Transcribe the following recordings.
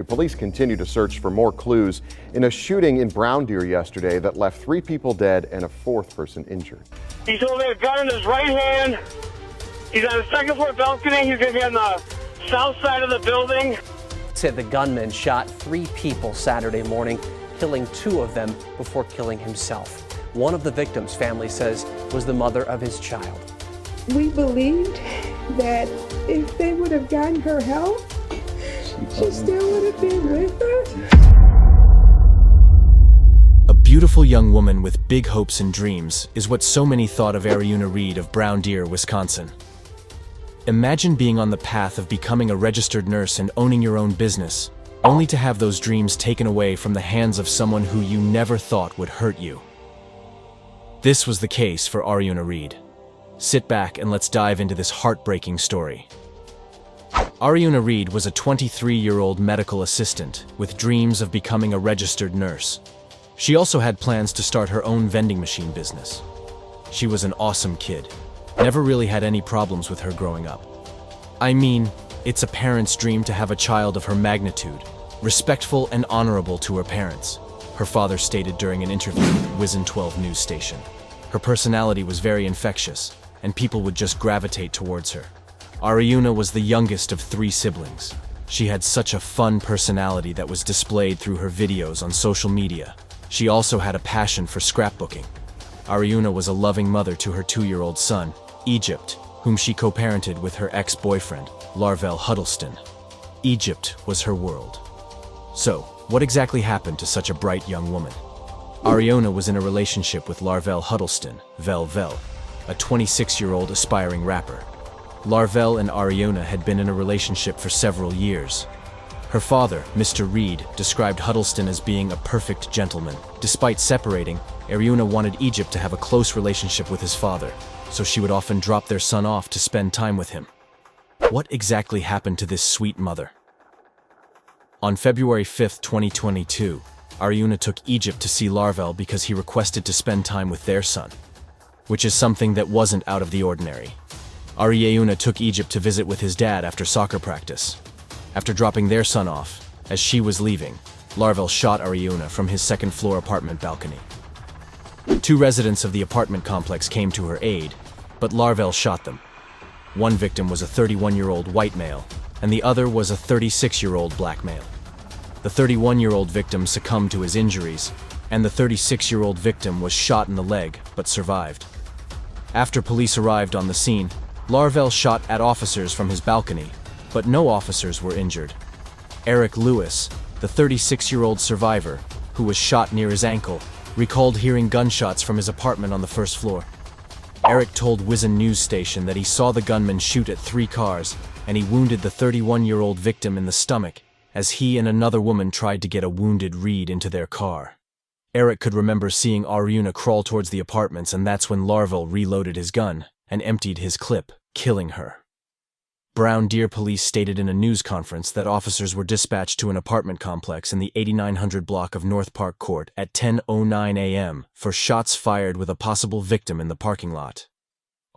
police continue to search for more clues in a shooting in Brown Deer yesterday that left 3 people dead and a 4th person injured. He's holding a gun in his right hand. He's on the 2nd floor balcony. He's going to be on the south side of the building. Said the gunman shot 3 people Saturday morning, killing 2 of them before killing himself. One of the victims, family says, was the mother of his child. We believed that if they would have gotten her help, she still would have been with us. A beautiful young woman with big hopes and dreams is what so many thought of Ariuena Reed of Brown Deer, Wisconsin. Imagine being on the path of becoming a registered nurse and owning your own business, only to have those dreams taken away from the hands of someone who you never thought would hurt you. This was the case for Ariuena Reed. Sit back and let's dive into this heartbreaking story. Ariuena Reed was a 23-year-old medical assistant with dreams of becoming a registered nurse. She also had plans to start her own vending machine business. She was an awesome kid. Never really had any problems with her growing up. I mean, it's a parent's dream to have a child of her magnitude, respectful and honorable to her parents, her father stated during an interview with Wizen 12 news station. Her personality was very infectious, and people would just gravitate towards her. Ariuena was the youngest of 3 siblings. She had such a fun personality that was displayed through her videos on social media. She also had a passion for scrapbooking. Ariuena was a loving mother to her 2-year-old son, Egypt, whom she co-parented with her ex-boyfriend, Larvell Huddleston. Egypt was her world. So, what exactly happened to such a bright young woman? Ariuena was in a relationship with Larvell Huddleston, Vel, a 26-year-old aspiring rapper. Larvell and Ariuena had been in a relationship for several years. Her father, Mr. Reed, described Huddleston as being a perfect gentleman. Despite separating, Ariuena wanted Egypt to have a close relationship with his father, so she would often drop their son off to spend time with him. What exactly happened to this sweet mother? On February 5, 2022, Ariuena took Egypt to see Larvell because he requested to spend time with their son, which is something that wasn't out of the ordinary. Ariuena took Egypt to visit with his dad after soccer practice. After dropping their son off, as she was leaving, Larvell shot Ariuena from his 2nd floor apartment balcony. 2 residents of the apartment complex came to her aid, but Larvell shot them. One victim was a 31-year-old white male, and the other was a 36-year-old black male. The 31-year-old victim succumbed to his injuries, and the 36-year-old victim was shot in the leg but survived. After police arrived on the scene, Larvell shot at officers from his balcony, but no officers were injured. Eric Lewis, the 36-year-old survivor, who was shot near his ankle, recalled hearing gunshots from his apartment on the 1st floor. Eric told Wizen news station that he saw the gunman shoot at 3 cars, and he wounded the 31-year-old victim in the stomach as he and another woman tried to get a wounded Reed into their car. Eric could remember seeing Ariuena crawl towards the apartments, and that's when Larvell reloaded his gun and emptied his clip, killing her. Brown Deer police stated in a news conference that officers were dispatched to an apartment complex in the 8900 block of North Park Court at 10:09 a.m. for shots fired with a possible victim in the parking lot.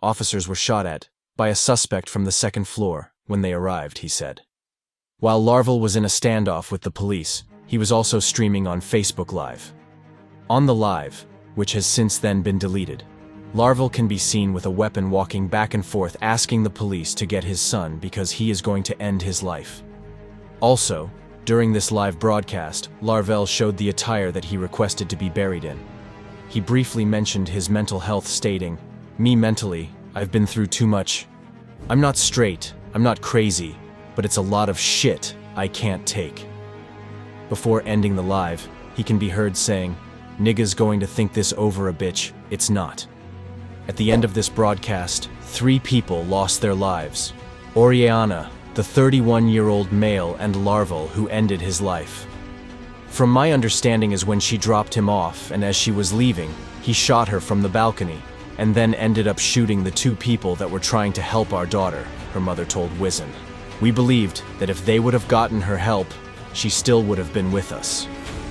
Officers were shot at by a suspect from the 2nd floor when they arrived, he said. While Larvell was in a standoff with the police, he was also streaming on Facebook Live. On the live, which has since then been deleted, Larvell can be seen with a weapon walking back and forth asking the police to get his son because he is going to end his life. Also, during this live broadcast, Larvell showed the attire that he requested to be buried in. He briefly mentioned his mental health, stating, "Me mentally, I've been through too much. I'm not straight, I'm not crazy, but it's a lot of shit I can't take." Before ending the live, he can be heard saying, "Niggas going to think this over a bitch, it's not." At the end of this broadcast, 3 people lost their lives. Ariuena, the 31-year-old male, and Larvell, who ended his life. From my understanding is when she dropped him off, and as she was leaving, he shot her from the balcony, and then ended up shooting the 2 people that were trying to help our daughter, her mother told Wizen. "We believed that if they would have gotten her help, she still would have been with us."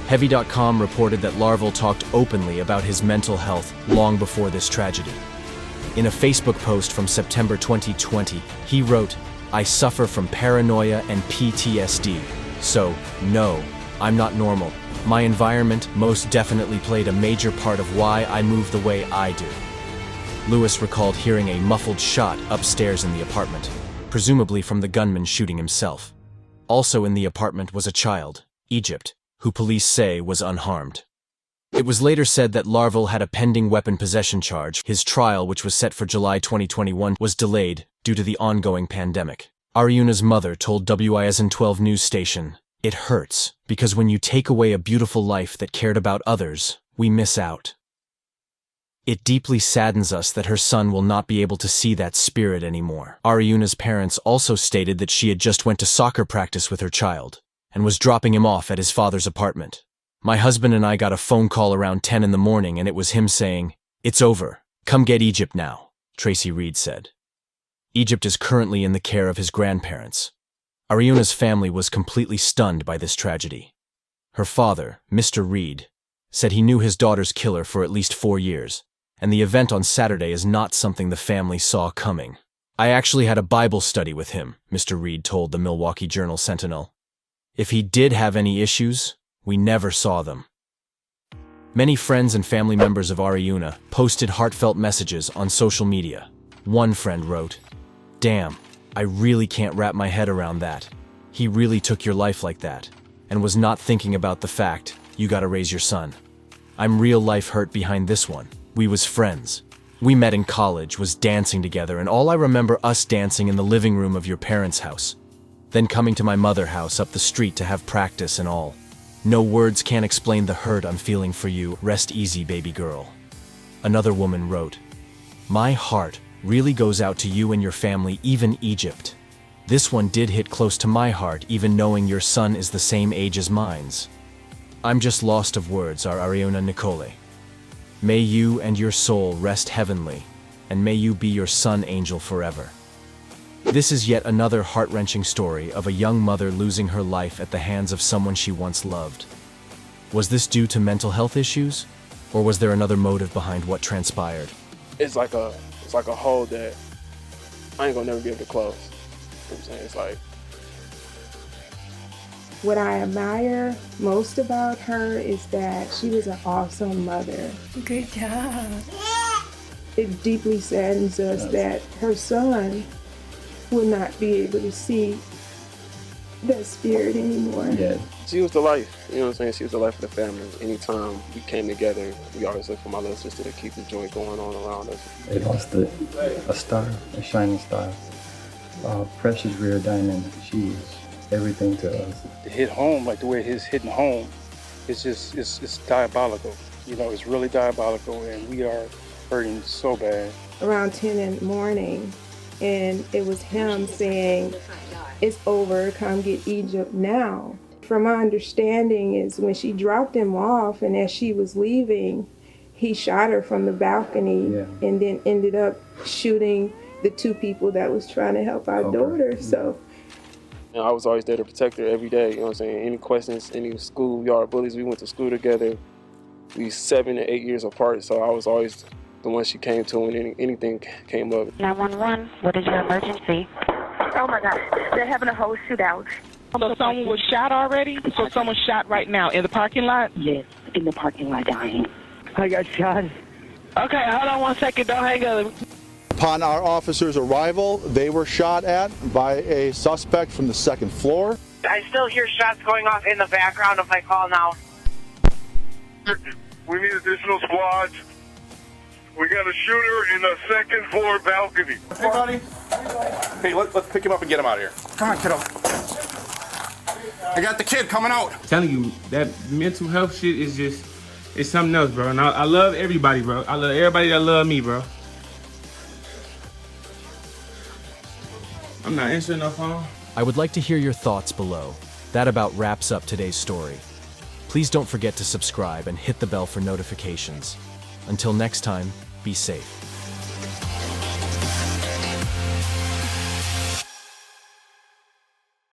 Heavy.com reported that Larvell talked openly about his mental health long before this tragedy. In a Facebook post from September 2020, he wrote, "I suffer from paranoia and PTSD. So, no, I'm not normal. My environment most definitely played a major part of why I move the way I do. Lewis recalled hearing a muffled shot upstairs in the apartment, presumably from the gunman shooting himself. Also in the apartment was a child, Egypt, who police say was unharmed. It was later said that Larval had a pending weapon possession charge. His trial, which was set for July 2021, was delayed due to the ongoing pandemic. Ariuna's mother told WISN-12 news station, "It hurts, because when you take away a beautiful life that cared about others, we miss out. It deeply saddens us that her son will not be able to see that spirit anymore." Ariuna's parents also stated that she had just went to soccer practice with her child and was dropping him off at his father's apartment. "My husband and I got a phone call around 10 in the morning and it was him saying, 'It's over. Come get Egypt now,'" Tracy Reed said. Egypt is currently in the care of his grandparents. Ariuna's family was completely stunned by this tragedy. Her father, Mr. Reed, said he knew his daughter's killer for at least 4 years, and the event on Saturday is not something the family saw coming. "I actually had a Bible study with him," Mr. Reed told the Milwaukee Journal-Sentinel. "If he did have any issues, we never saw them." Many friends and family members of Ariuna posted heartfelt messages on social media. One friend wrote, "Damn, I really can't wrap my head around that. He really took your life like that, and was not thinking about the fact you gotta raise your son. I'm real life hurt behind this one. We was friends. We met in college, was dancing together, and all I remember us dancing in the living room of your parents' house. Then coming to my mother's house up the street to have practice and all. No words can explain the hurt I'm feeling for you. Rest easy, baby girl." Another woman wrote, "My heart really goes out to you and your family, even Egypt. This one did hit close to my heart, even knowing your son is the same age as mine's. I'm just lost of words, our Ariuna Nicole. May you and your soul rest heavenly, and may you be your son angel forever." This is yet another heart-wrenching story of a young mother losing her life at the hands of someone she once loved. Was this due to mental health issues, or was there another motive behind what transpired? It's like a hole that I ain't gonna never be able to close. You know what I'm saying? It's like, What I admire most about her is that she was an awesome mother. Good job. It deeply saddens us that her son will not be able to see that spirit anymore. Yeah. she was the life. You know what I'm saying? She was the life of the family. Anytime we came together, we always looked for my little sister to keep the joy going on around us. They lost a star, a shining star. Precious rare diamond. She is everything to us. To hit home like the way he's hitting home, it's just, it's diabolical. You know, it's really diabolical, and we are hurting so bad. Around 10 in the morning, and it was him saying, "It's over, come get Egypt now." From my understanding is when she dropped him off and as she was leaving, he shot her from the balcony and then ended up shooting the two people that was trying to help our daughter. So And I was always there to protect her every day, you know what I'm saying? Any questions, any schoolyard bullies, we went to school together. We 7 to 8 years apart, so I was always the one she came to when anything came up. 911, what is your emergency? Oh my God, they're having a whole shootout. So someone was shot already? So someone's shot right now in the parking lot? Yes, in the parking lot dying. I got shot. Okay, hold on 1 second, don't hang up. Upon our officers' arrival, they were shot at by a suspect from the second floor. I still hear shots going off in the background of my call now. We need additional squads. We got a shooter in the second floor balcony. Hey, buddy. Hey, let's pick him up and get him out of here. Come on, kiddo. I got the kid coming out. I'm telling you, that mental health shit is just, it's something else, bro. And I love everybody, bro. I love everybody that love me, bro. I'm not answering no phone. I would like to hear your thoughts below. That about wraps up today's story. Please don't forget to subscribe and hit the bell for notifications. Until next time, be safe.